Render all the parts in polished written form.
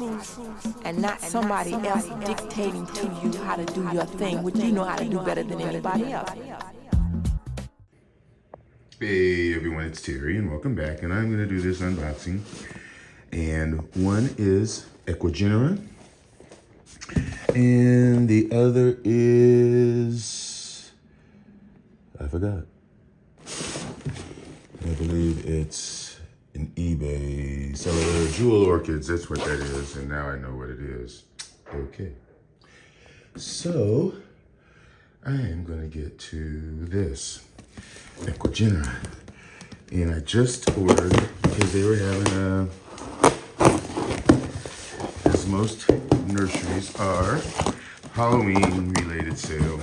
truth and not somebody else dictating to you how to do your thing, which you know how to do better than anybody else. Hey everyone, it's Terry and welcome back, and I'm going to do this unboxing. And one is Ecuagenera and the other is, I forgot. I believe it's an eBay seller, Jewel Orchids. That's what that is, and now I know what it is. Okay, so I am going to get to this Ecuagenera, and I just ordered because they were having as most nurseries are, Halloween related sale.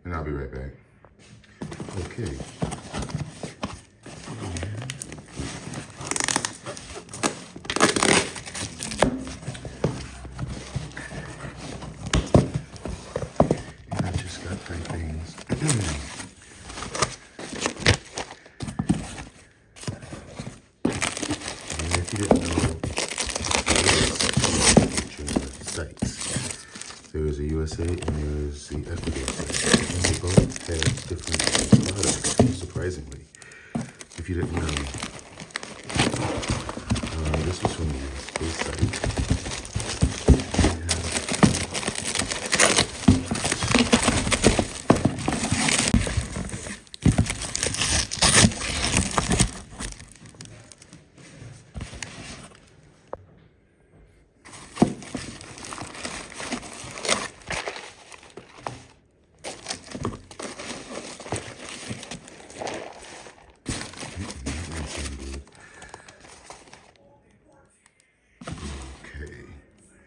And I'll be right back. Okay. And I just got 3 things. And if you didn't know, sites. There is a USA and there is the Ecuador site. And they both have different products, surprisingly. If you didn't know, this was from the site.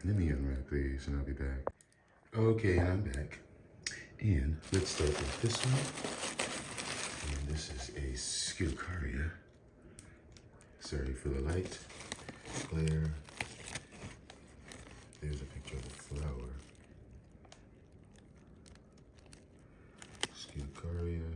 Let me unwrap these and I'll be back. Okay, and I'm back. And let's start with this one. And this is a Scucaria. Sorry for the light glare. There's a picture of a flower. Scucaria.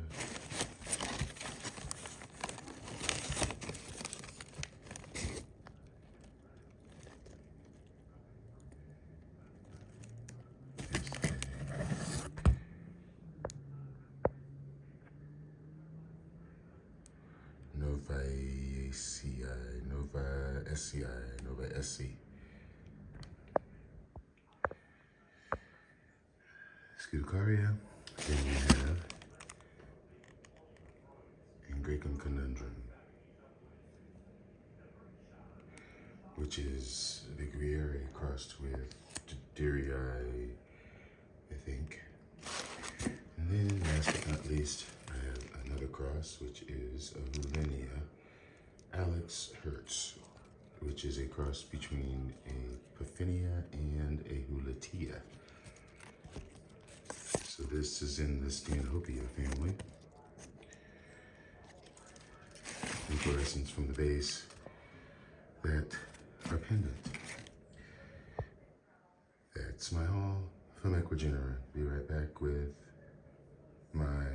Nova SC. Scucaria. Then we have Angraecum conundrum, which is the Gruyere crossed with Dairy, I think. And then last but not least, I have another cross, which is a Hulenia Alex Hertz, which is a cross between a Puffinia and a Huletia. So this is in the Stanhopea family. Inflorescence from the base that are pendant. That's my haul from Ecuagenera. Be right back with my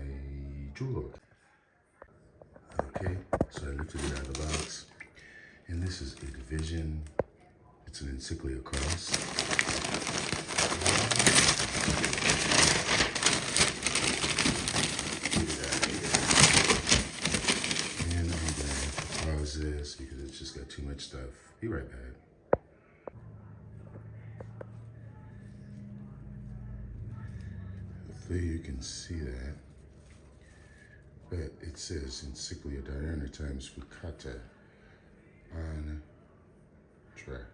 jewel orchid. Okay, so I lifted it out of the box. And this is a division. It's an encyclia cross. And I'm gonna have to pause this because it's just got too much stuff. Be right back. Hopefully you can see that. But it says encyclia diurna times flucata on track.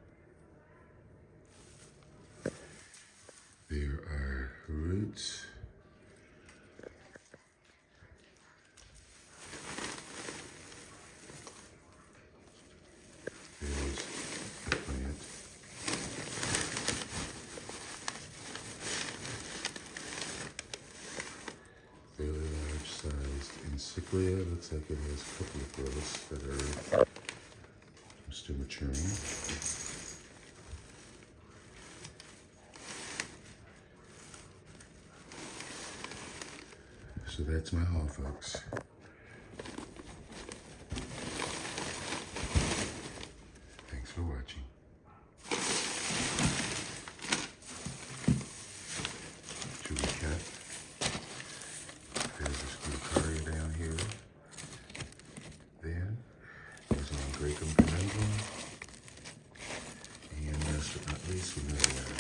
There are roots. There's the plant. Fairly large sized encyclia. Looks like it has a couple of growths that are still maturing. So that's my haul, folks. least we know we got